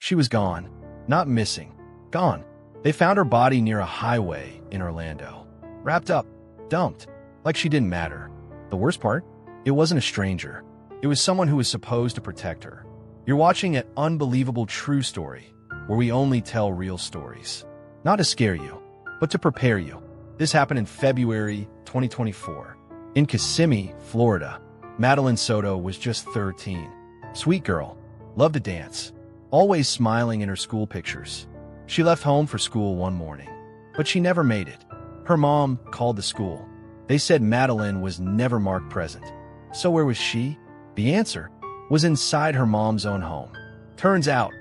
She was gone. Not missing. Gone. They found her body near a highway in Orlando. Wrapped up. Dumped. Like she didn't matter. The worst part? It wasn't a stranger. It was someone who was supposed to protect her. You're watching an unbelievable true story, where we only tell real stories. Not to scare you, but to prepare you. This happened in February 2024. In Kissimmee, Florida, Madeline Soto was just 13. Sweet girl. Loved to dance. Always smiling in her school pictures. She left home for school one morning, but she never made it. Her mom called the school. They said Madeline was never marked present. So where was she? The answer was inside her mom's own home. Turns out,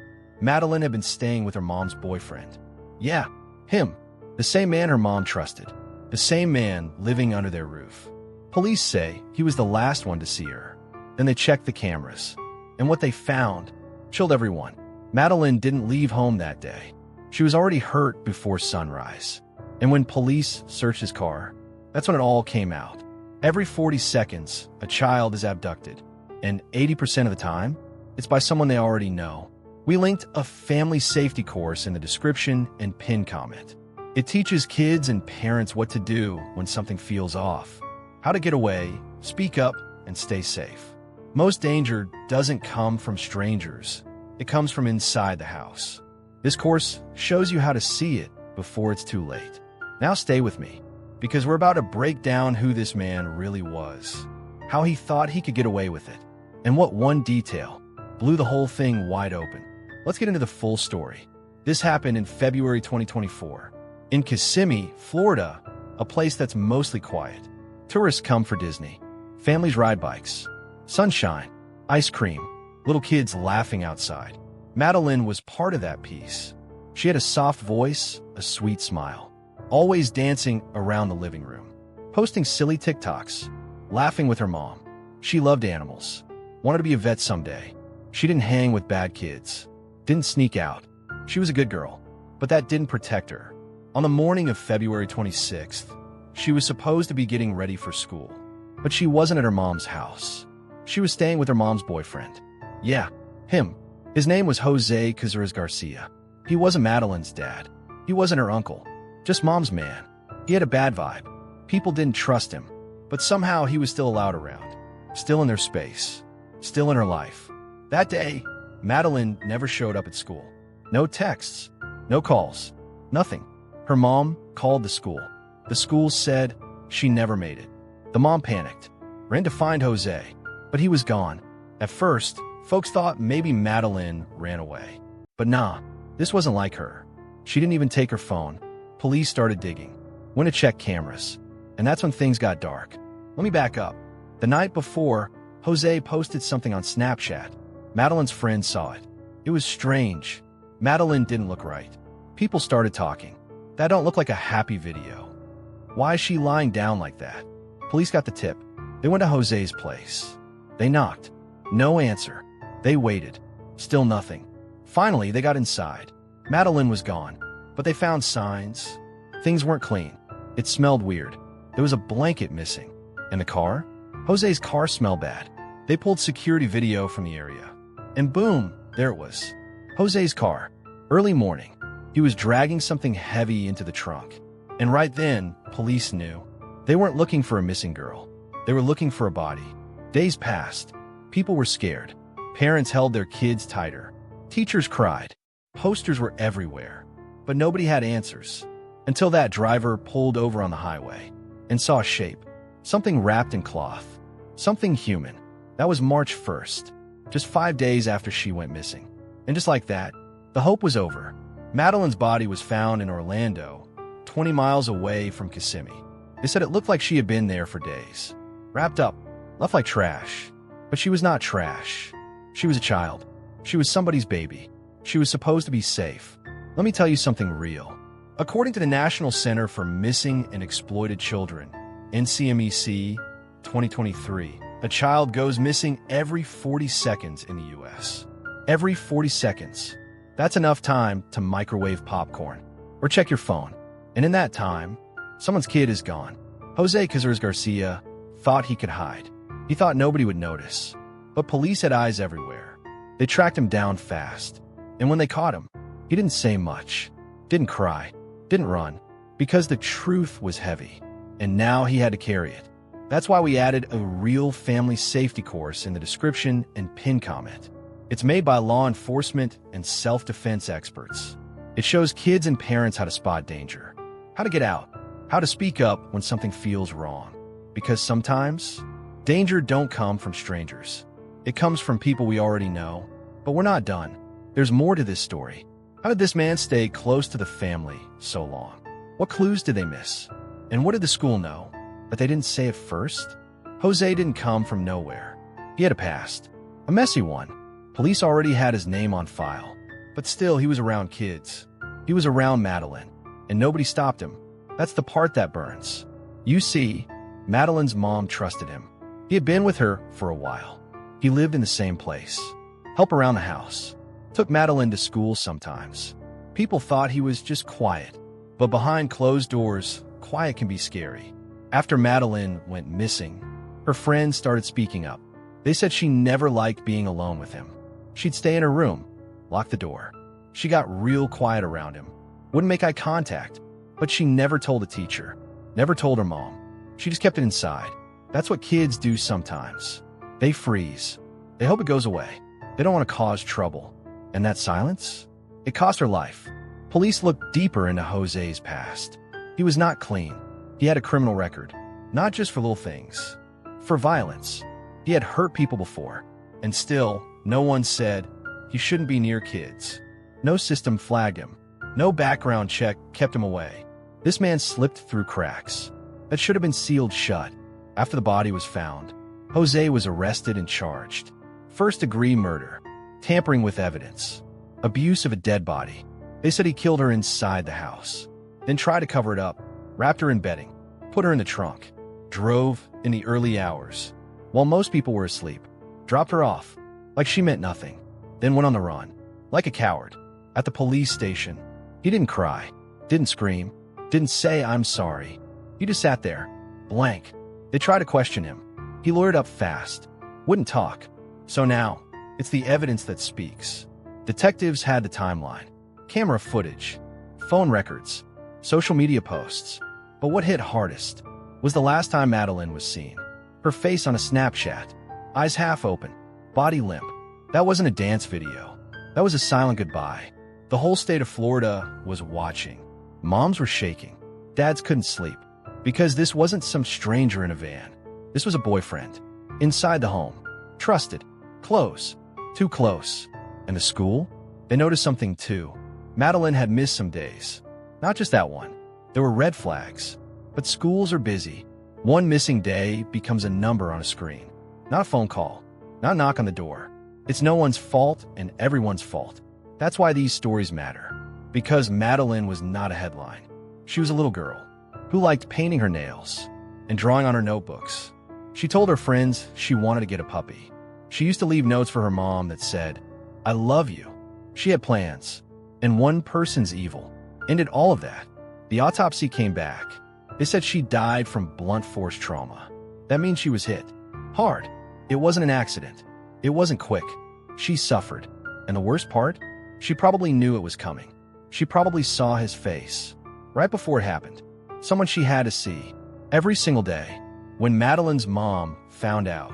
Madeline had been staying with her mom's boyfriend. Yeah, him. The same man her mom trusted. The same man living under their roof. Police say he was the last one to see her. Then they checked the cameras. And what they found chilled everyone. Madeline didn't leave home that day. She was already hurt before sunrise. And when police searched his car, that's when it all came out. Every 40 seconds, a child is abducted. And 80% of the time, it's by someone they already know. We linked a family safety course in the description and pin comment. It teaches kids and parents what to do when something feels off. How to get away, speak up, and stay safe. Most danger doesn't come from strangers. It comes from inside the house. This course shows you how to see it before it's too late. Now stay with me, because we're about to break down who this man really was, how he thought he could get away with it, and what one detail blew the whole thing wide open. Let's get into the full story. This happened in February 2024. In Kissimmee, Florida, a place that's mostly quiet. Tourists come for Disney. Families ride bikes. Sunshine. Ice cream. Little kids laughing outside. Madeline was part of that piece. She had a soft voice, a sweet smile. Always dancing around the living room. Posting silly TikToks. Laughing with her mom. She loved animals. Wanted to be a vet someday. She didn't hang with bad kids. Didn't sneak out. She was a good girl. But that didn't protect her. On the morning of February 26th, she was supposed to be getting ready for school. But she wasn't at her mom's house. She was staying with her mom's boyfriend. Yeah, him. His name was Jose Cazares Garcia. He wasn't Madeline's dad. He wasn't her uncle. Just mom's man. He had a bad vibe. People didn't trust him. But somehow he was still allowed around. Still in their space. Still in her life. That day, Madeline never showed up at school. No texts. No calls. Nothing. Her mom called the school. The school said she never made it. The mom panicked. Ran to find Jose. But he was gone. At first, folks thought maybe Madeline ran away. But nah, this wasn't like her. She didn't even take her phone. Police started digging. Went to check cameras. And that's when things got dark. Let me back up. The night before, Jose posted something on Snapchat. Madeline's friend saw it. It was strange. Madeline didn't look right. People started talking. That don't look like a happy video. Why is she lying down like that? Police got the tip. They went to Jose's place. They knocked. No answer. They waited. Still nothing. Finally, they got inside. Madeline was gone, but they found signs. Things weren't clean. It smelled weird. There was a blanket missing. And the car? Jose's car smelled bad. They pulled security video from the area. And boom, there it was. Jose's car. Early morning. He was dragging something heavy into the trunk. And right then, police knew. They weren't looking for a missing girl. They were looking for a body. Days passed. People were scared. Parents held their kids tighter. Teachers cried. Posters were everywhere. But nobody had answers. Until that driver pulled over on the highway and saw a shape. Something wrapped in cloth. Something human. That was March 1st, just 5 days after she went missing. And just like that, the hope was over. Madeline's body was found in Orlando, 20 miles away from Kissimmee. They said it looked like she had been there for days. Wrapped up, left like trash. But she was not trash. She was a child. She was somebody's baby. She was supposed to be safe. Let me tell you something real. According to the National Center for Missing and Exploited Children, NCMEC 2023, a child goes missing every 40 seconds in the U.S. Every 40 seconds. That's enough time to microwave popcorn or check your phone. And in that time, someone's kid is gone. Jose Cazares Garcia thought he could hide. He thought nobody would notice. But police had eyes everywhere. They tracked him down fast. And when they caught him, he didn't say much, didn't cry, didn't run, because the truth was heavy, and now he had to carry it. That's why we added a real family safety course in the description and pin comment. It's made by law enforcement and self-defense experts. It shows kids and parents how to spot danger, how to get out, how to speak up when something feels wrong. Because sometimes, danger don't come from strangers. It comes from people we already know. But we're not done. There's more to this story. How did this man stay close to the family so long? What clues did they miss? And what did the school know that they didn't say at first? Jose didn't come from nowhere. He had a past, a messy one. Police already had his name on file. But still, he was around kids. He was around Madeline, and nobody stopped him. That's the part that burns. You see, Madeline's mom trusted him. He had been with her for a while. He lived in the same place, helped around the house, took Madeline to school sometimes. People thought he was just quiet, but behind closed doors, quiet can be scary. After Madeline went missing, her friends started speaking up. They said she never liked being alone with him. She'd stay in her room, lock the door. She got real quiet around him, wouldn't make eye contact, but she never told a teacher, never told her mom. She just kept it inside. That's what kids do sometimes. They freeze. They hope it goes away. They don't want to cause trouble. And that silence? It cost her life. Police looked deeper into Jose's past. He was not clean. He had a criminal record, not just for little things, for violence. He had hurt people before, and still, no one said he shouldn't be near kids. No system flagged him. No background check kept him away. This man slipped through cracks that should have been sealed shut. After the body was found, Jose was arrested and charged. First-degree murder, tampering with evidence, abuse of a dead body. They said he killed her inside the house, then tried to cover it up, wrapped her in bedding, put her in the trunk, drove in the early hours, while most people were asleep, dropped her off like she meant nothing, then went on the run, like a coward. At the police station, he didn't cry, didn't scream, didn't say, "I'm sorry." He just sat there, blank. They tried to question him. He lawyered up fast, wouldn't talk. So now, it's the evidence that speaks. Detectives had the timeline, camera footage, phone records, social media posts. But what hit hardest was the last time Madeline was seen. Her face on a Snapchat, eyes half open, body limp. That wasn't a dance video. That was a silent goodbye. The whole state of Florida was watching. Moms were shaking. Dads couldn't sleep. Because this wasn't some stranger in a van. This was a boyfriend. Inside the home. Trusted. Close. Too close. And the school? They noticed something too. Madeline had missed some days. Not just that one. There were red flags. But schools are busy. One missing day becomes a number on a screen. Not a phone call. Not a knock on the door. It's no one's fault and everyone's fault. That's why these stories matter. Because Madeline was not a headline. She was a little girl who liked painting her nails and drawing on her notebooks. She told her friends she wanted to get a puppy. She used to leave notes for her mom that said, "I love you." She had plans, and one person's evil ended all of that. The autopsy came back. They said she died from blunt force trauma. That means she was hit hard. It wasn't an accident. It wasn't quick. She suffered. And the worst part? She probably knew it was coming. She probably saw his face right before it happened. Someone she had to see every single day. When Madeline's mom found out,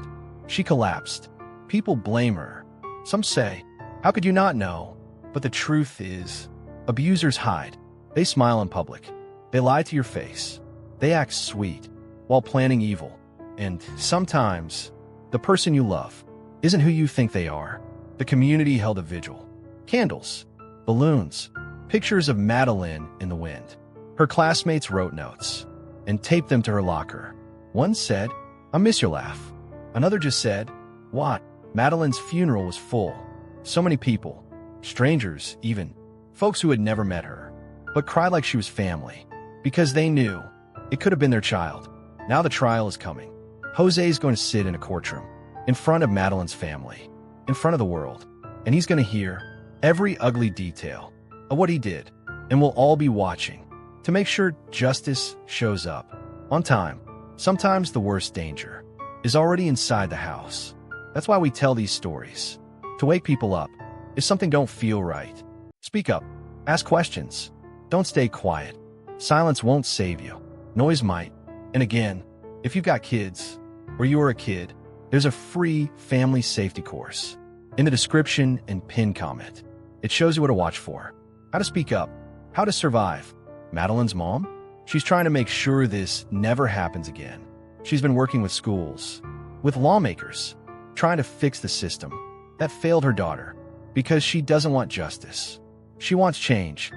she collapsed. People blame her. Some say, "How could you not know?" But the truth is, abusers hide. They smile in public. They lie to your face. They act sweet while planning evil. And sometimes, the person you love isn't who you think they are. The community held a vigil. Candles, balloons, pictures of Madeline in the wind. Her classmates wrote notes and taped them to her locker. One said, "I miss your laugh." Another just said, "What?" Madeline's funeral was full. So many people, strangers even, folks who had never met her, but cried like she was family, because they knew it could have been their child. Now the trial is coming. Jose is going to sit in a courtroom, in front of Madeline's family, in front of the world, and he's going to hear every ugly detail of what he did, and we'll all be watching to make sure justice shows up on time. Sometimes the worst danger is already inside the house. That's why we tell these stories, to wake people up, If something don't feel right, speak up. Ask questions. Don't stay quiet. Silence won't save you. Noise might. And again, if you've got kids, or you are a kid, there's a free family safety course. In the description and pinned comment, it shows you what to watch for. How to speak up. How to survive. Madeline's mom? She's trying to make sure this never happens again. She's been working with schools, with lawmakers, trying to fix the system that failed her daughter because she doesn't want justice. She wants change.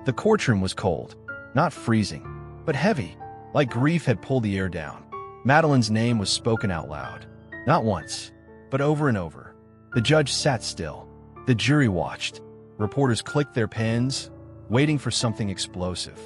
The courtroom was cold, not freezing, but heavy, like grief had pulled the air down. Madeline's name was spoken out loud, not once, but over and over. The judge sat still. The jury watched. Reporters clicked their pens, waiting for something explosive.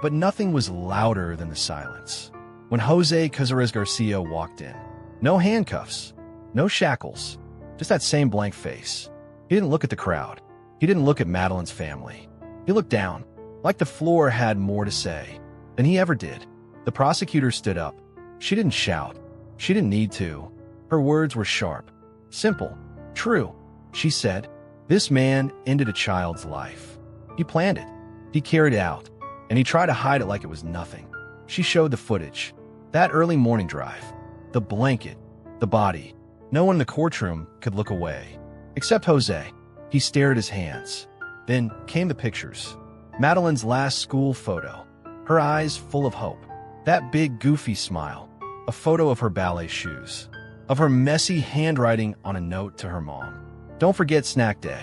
But nothing was louder than the silence. When Jose Cazares Garcia walked in, no handcuffs, no shackles, just that same blank face. He didn't look at the crowd. He didn't look at Madeline's family. He looked down, like the floor had more to say than he ever did. The prosecutor stood up. She didn't shout. She didn't need to. Her words were sharp, simple, true. She said, "This man ended a child's life. He planned it. He carried it out. And he tried to hide it like it was nothing." She showed the footage. That early morning drive. The blanket. The body. No one in the courtroom could look away. Except Jose. He stared at his hands. Then came the pictures. Madeline's last school photo. Her eyes full of hope. That big goofy smile. A photo of her ballet shoes. Of her messy handwriting on a note to her mom. "Don't forget snack day.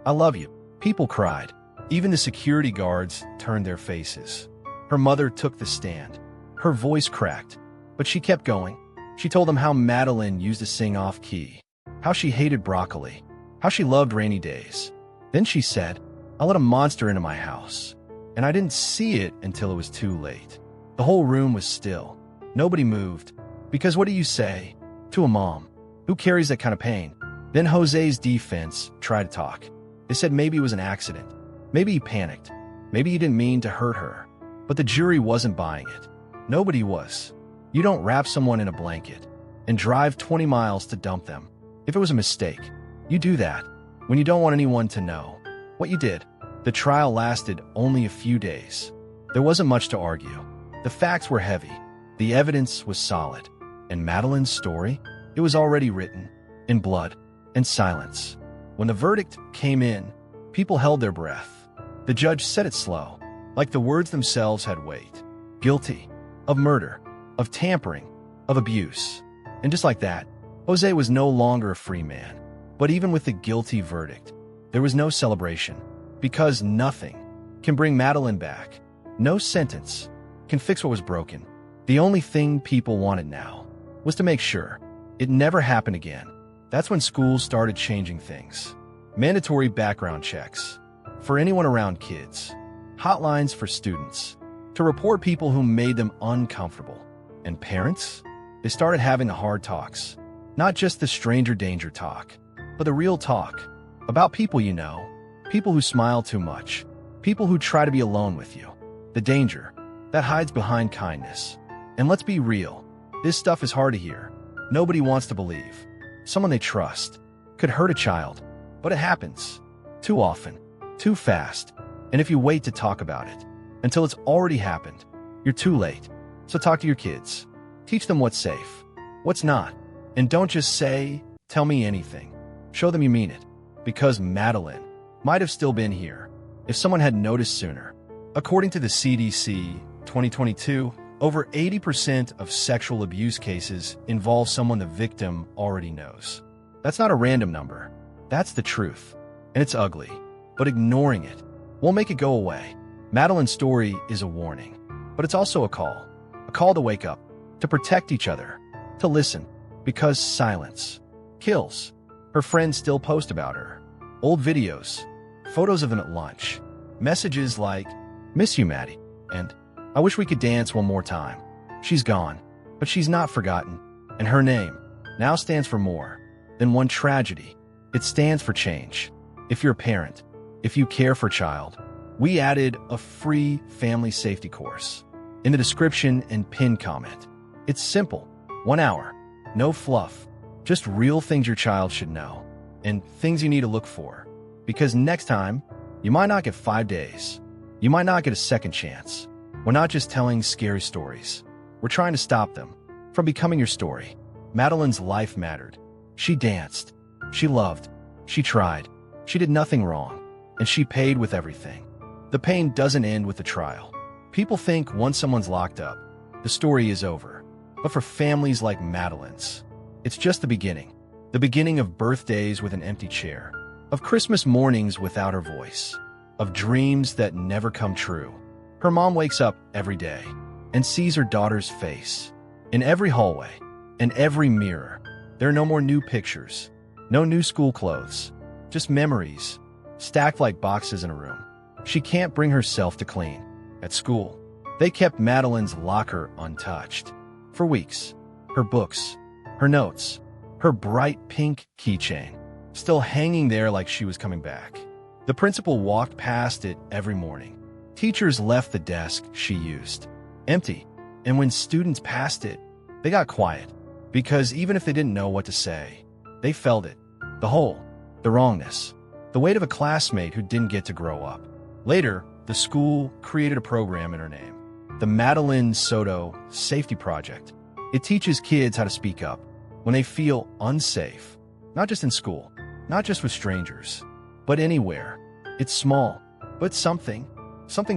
I love you." People cried. Even the security guards turned their faces. Her mother took the stand. Her voice cracked, but she kept going. She told them how Madeline used to sing off-key, how she hated broccoli, how she loved rainy days. Then she said, "I let a monster into my house, and I didn't see it until it was too late." The whole room was still. Nobody moved. Because what do you say to a mom who carries that kind of pain? Then Jose's defense tried to talk. They said maybe it was an accident. Maybe he panicked. Maybe he didn't mean to hurt her. But the jury wasn't buying it. Nobody was. You don't wrap someone in a blanket and drive 20 miles to dump them. If it was a mistake, you do that when you don't want anyone to know what you did. The trial lasted only a few days. There wasn't much to argue. The facts were heavy. The evidence was solid. And Madeline's story? It was already written, in blood and silence. When the verdict came in, people held their breath. The judge said it slow, like the words themselves had weight. Guilty of murder, of tampering, of abuse. And just like that, Jose was no longer a free man. But even with the guilty verdict, there was no celebration, because nothing can bring Madeline back. No sentence can fix what was broken. The only thing people wanted now was to make sure it never happened again. That's when schools started changing things. Mandatory background checks for anyone around kids. Hotlines for students to report people who made them uncomfortable. And parents? They started having the hard talks. Not just the stranger danger talk, but the real talk about people you know. People who smile too much. People who try to be alone with you. The danger that hides behind kindness. And let's be real. This stuff is hard to hear. Nobody wants to believe someone they trust could hurt a child. But it happens. Too often. Too fast. And if you wait to talk about it until it's already happened, you're too late. So talk to your kids. Teach them what's safe, what's not. And don't just say, "Tell me anything." Show them you mean it. Because Madeline might have still been here if someone had noticed sooner. According to the CDC 2022, over 80% of sexual abuse cases involve someone the victim already knows. That's not a random number. That's the truth. And it's ugly. But ignoring it won't make it go away. Madeline's story is a warning. But it's also a call. A call to wake up. To protect each other. To listen. Because silence kills. Her friends still post about her. Old videos. Photos of them at lunch. Messages like, "Miss you, Maddie," and "I wish we could dance one more time." She's gone, but she's not forgotten. And her name now stands for more than one tragedy. It stands for change. If you're a parent, if you care for a child, we added a free family safety course in the description and pinned comment. It's simple. 1 hour. No fluff. Just real things your child should know. And things you need to look for. Because next time, you might not get 5 days. You might not get a second chance. We're not just telling scary stories. We're trying to stop them from becoming your story. Madeline's life mattered. She danced. She loved. She tried. She did nothing wrong. And she paid with everything. The pain doesn't end with the trial. People think once someone's locked up, the story is over. But for families like Madeline's, it's just the beginning. The beginning of birthdays with an empty chair, of Christmas mornings without her voice, of dreams that never come true. Her mom wakes up every day and sees her daughter's face. In every hallway, in every mirror, there are no more new pictures, no new school clothes, just memories, stacked like boxes in a room. She can't bring herself to clean. At school, they kept Madeline's locker untouched. For weeks, her books, her notes, her bright pink keychain, still hanging there like she was coming back. The principal walked past it every morning. Teachers left the desk she used empty, and when students passed it, they got quiet, because even if they didn't know what to say, they felt it. The hole, the wrongness, the weight of a classmate who didn't get to grow up. Later, the school created a program in her name, the Madeline Soto Safety Project. It teaches kids how to speak up when they feel unsafe, not just in school, not just with strangers, but anywhere. It's small, but something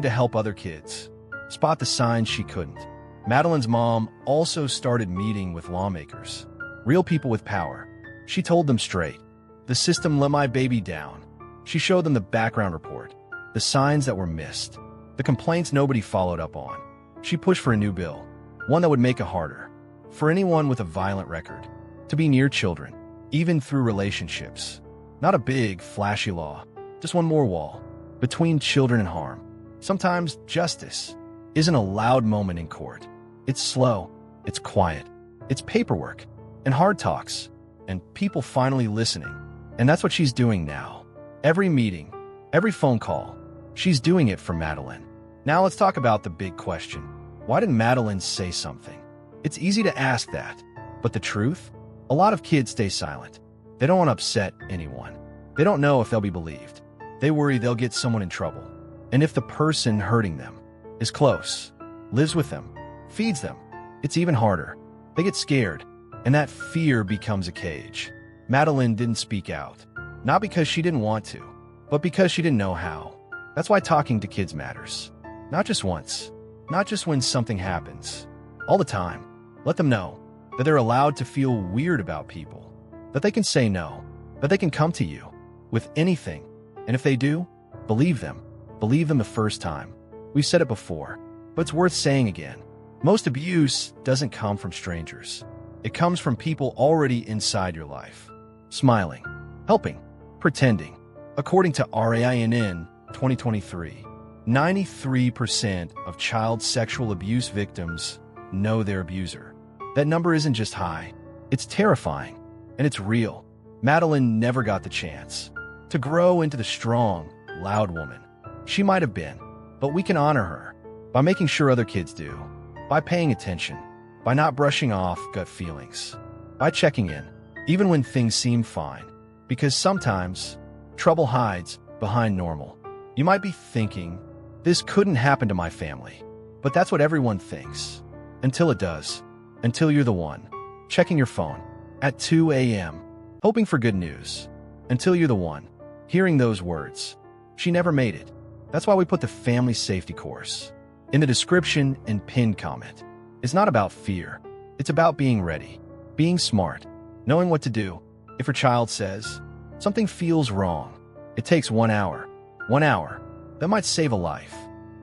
to help other kids spot the signs she couldn't. Madeline's mom also started meeting with lawmakers, real people with power. She told them straight, the system let my baby down. She showed them the background report, the signs that were missed, the complaints nobody followed up on. She pushed for a new bill, one that would make it harder for anyone with a violent record to be near children, even through relationships. Not a big, flashy law, just one more wall between children and harm. Sometimes justice isn't a loud moment in court. It's slow, it's quiet, it's paperwork and hard talks and people finally listening. And that's what she's doing now. Every meeting, every phone call, she's doing it for Madeline. Now let's talk about the big question. Why didn't Madeline say something? It's easy to ask that, but the truth? A lot of kids stay silent. They don't want to upset anyone. They don't know if they'll be believed. They worry they'll get someone in trouble. And if the person hurting them is close, lives with them, feeds them, it's even harder. They get scared, and that fear becomes a cage. Madeline didn't speak out, not because she didn't want to, but because she didn't know how. That's why talking to kids matters. Not just once, not just when something happens. All the time. Let them know that they're allowed to feel weird about people, that they can say no, that they can come to you with anything. And if they do, believe them. Believe them the first time. We've said it before, but it's worth saying again. Most abuse doesn't come from strangers. It comes from people already inside your life. Smiling, helping, pretending. According to RAINN 2023, 93% of child sexual abuse victims know their abuser. That number isn't just high, it's terrifying, and it's real. Madeline never got the chance to grow into the strong, loud woman she might have been, but we can honor her by making sure other kids do, by paying attention, by not brushing off gut feelings, by checking in, even when things seem fine, because sometimes trouble hides behind normal. You might be thinking, this couldn't happen to my family, but that's what everyone thinks. Until it does. Until you're the one checking your phone at 2 a.m., hoping for good news. Until you're the one hearing those words. She never made it. That's why we put the family safety course in the description and pinned comment. It's not about fear. It's about being ready, being smart, knowing what to do. If your child says something feels wrong, it takes 1 hour. 1 hour. That might save a life.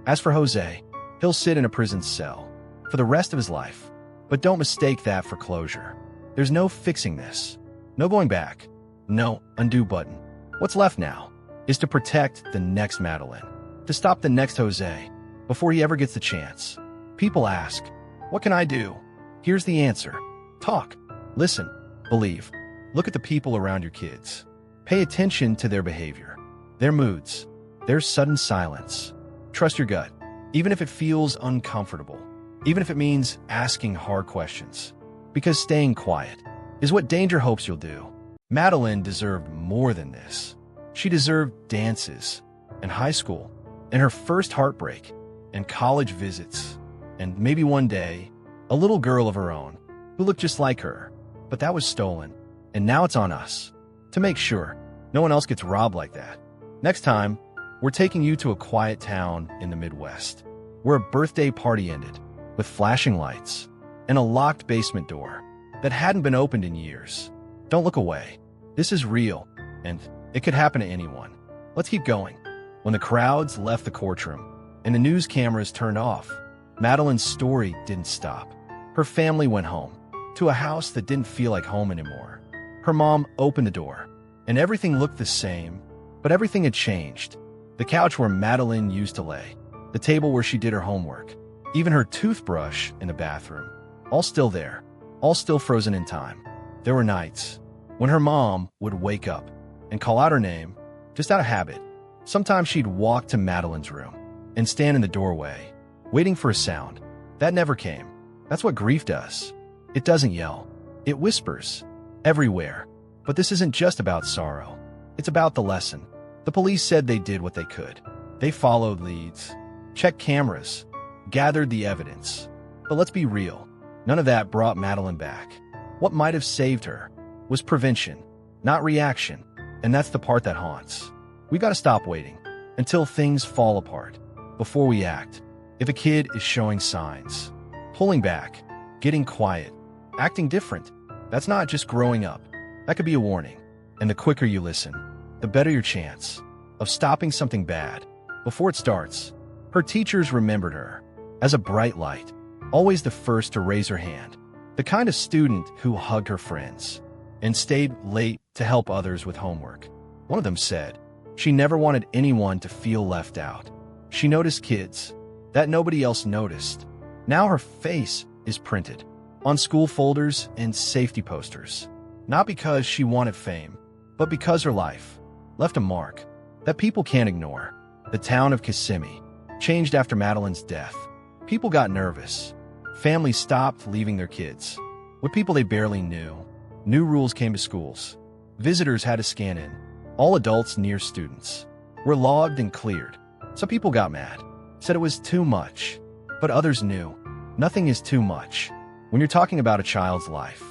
As for Jose, he'll sit in a prison cell for the rest of his life. But don't mistake that for closure. There's no fixing this. No going back. No undo button. What's left now is to protect the next Madeline, to stop the next Jose before he ever gets the chance. People ask, what can I do? Here's the answer. Talk. Listen. Believe. Look at the people around your kids. Pay attention to their behavior, their moods, their sudden silence. Trust your gut, even if it feels uncomfortable, even if it means asking hard questions. because staying quiet is what danger hopes you'll do. Madeline deserved more than this. She deserved dances, and high school, and her first heartbreak, and college visits, and maybe one day, a little girl of her own who looked just like her. But that was stolen, and now it's on us to make sure no one else gets robbed like that. Next time, we're taking you to a quiet town in the Midwest, where a birthday party ended with flashing lights and a locked basement door that hadn't been opened in years. Don't look away. This is real, and it could happen to anyone. Let's keep going. When the crowds left the courtroom and the news cameras turned off, Madeline's story didn't stop. Her family went home, to a house that didn't feel like home anymore. Her mom opened the door, and everything looked the same, but everything had changed. The couch where Madeline used to lay, the table where she did her homework, even her toothbrush in the bathroom, all still there, all still frozen in time. There were nights when her mom would wake up and call out her name, just out of habit. Sometimes she'd walk to Madeline's room and stand in the doorway, waiting for a sound. That never came. That's what grief does. It doesn't yell. It whispers everywhere. But this isn't just about sorrow. It's about the lesson. The police said they did what they could. They followed leads, checked cameras, gathered the evidence. But let's be real. None of that brought Madeline back. What might have saved her was prevention, not reaction. And that's the part that haunts. We gotta stop waiting until things fall apart before we act. If a kid is showing signs, pulling back, getting quiet, acting different, that's not just growing up. That could be a warning. And the quicker you listen, the better your chance of stopping something bad before it starts. Her teachers remembered her as a bright light, always the first to raise her hand, the kind of student who hugged her friends and stayed late to help others with homework. One of them said she never wanted anyone to feel left out. She noticed kids that nobody else noticed. Now her face is printed on school folders and safety posters, not because she wanted fame, but because her life left a mark that people can't ignore. The town of Kissimmee changed after Madeline's death. People got nervous. Families stopped leaving their kids with people they barely knew. New rules came to schools. Visitors had to scan in. All adults near students were logged and cleared. Some people got mad, said it was too much, but others knew nothing is too much when you're talking about a child's life.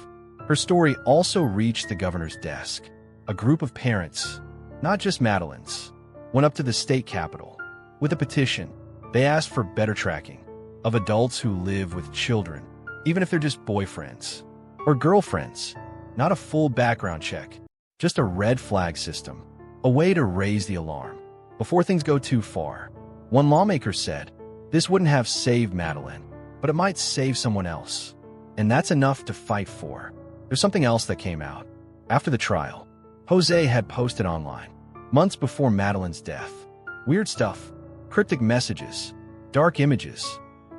Her story also reached the governor's desk. A group of parents, not just Madeline's, went up to the state capitol with a petition. They asked for better tracking of adults who live with children, even if they're just boyfriends or girlfriends. Not a full background check, just a red flag system, a way to raise the alarm before things go too far. One lawmaker said, this wouldn't have saved Madeline, but it might save someone else. And that's enough to fight for. There's something else that came out. After the trial, Jose had posted online, months before Madeline's death. Weird stuff, cryptic messages, dark images.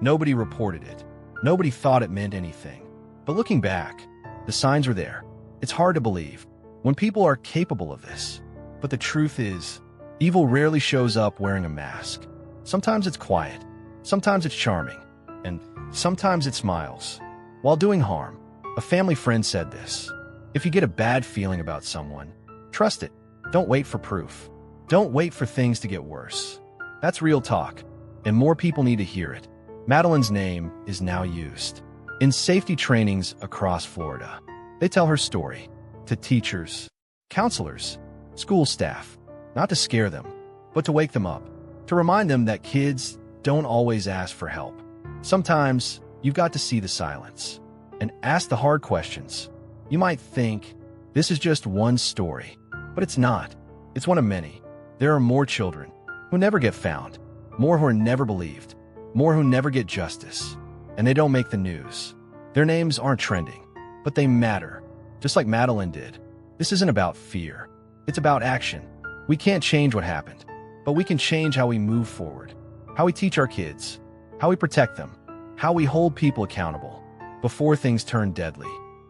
Nobody reported it. Nobody thought it meant anything. But looking back, the signs were there. It's hard to believe when people are capable of this. But the truth is, evil rarely shows up wearing a mask. Sometimes it's quiet, sometimes it's charming, and sometimes it smiles while doing harm. A family friend said this: if you get a bad feeling about someone, trust it. Don't wait for proof. Don't wait for things to get worse. That's real talk, and more people need to hear it. Madeline's name is now used in safety trainings across Florida. They tell her story to teachers, counselors, school staff, not to scare them, but to wake them up, to remind them that kids don't always ask for help. Sometimes you've got to see the silence and ask the hard questions. You might think this is just one story, but it's not. It's one of many. There are more children who never get found, more who are never believed, more who never get justice, and they don't make the news. Their names aren't trending, but they matter, just like Madeline did. This isn't about fear. It's about action. We can't change what happened, but we can change how we move forward, how we teach our kids, how we protect them, how we hold people accountable before things turn deadly.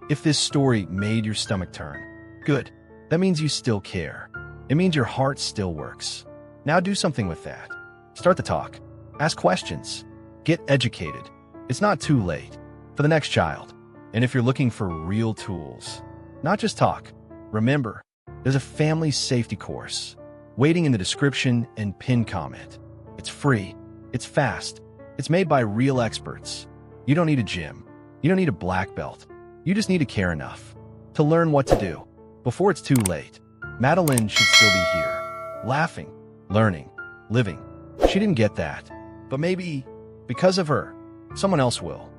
If this story made your stomach turn, good. That means you still care. It means your heart still works. Now do something with that. Start the talk. Ask questions. Get educated. It's not too late. For the next child, And if you're looking for real tools, not just talk, remember, there's a family safety course waiting in the description and pinned comment. It's free, it's fast, it's made by real experts. You don't need a gym, you don't need a black belt, you just need to care enough to learn what to do before it's too late. Madeline should still be here, laughing, learning, living. She didn't get that, but maybe because of her, someone else will.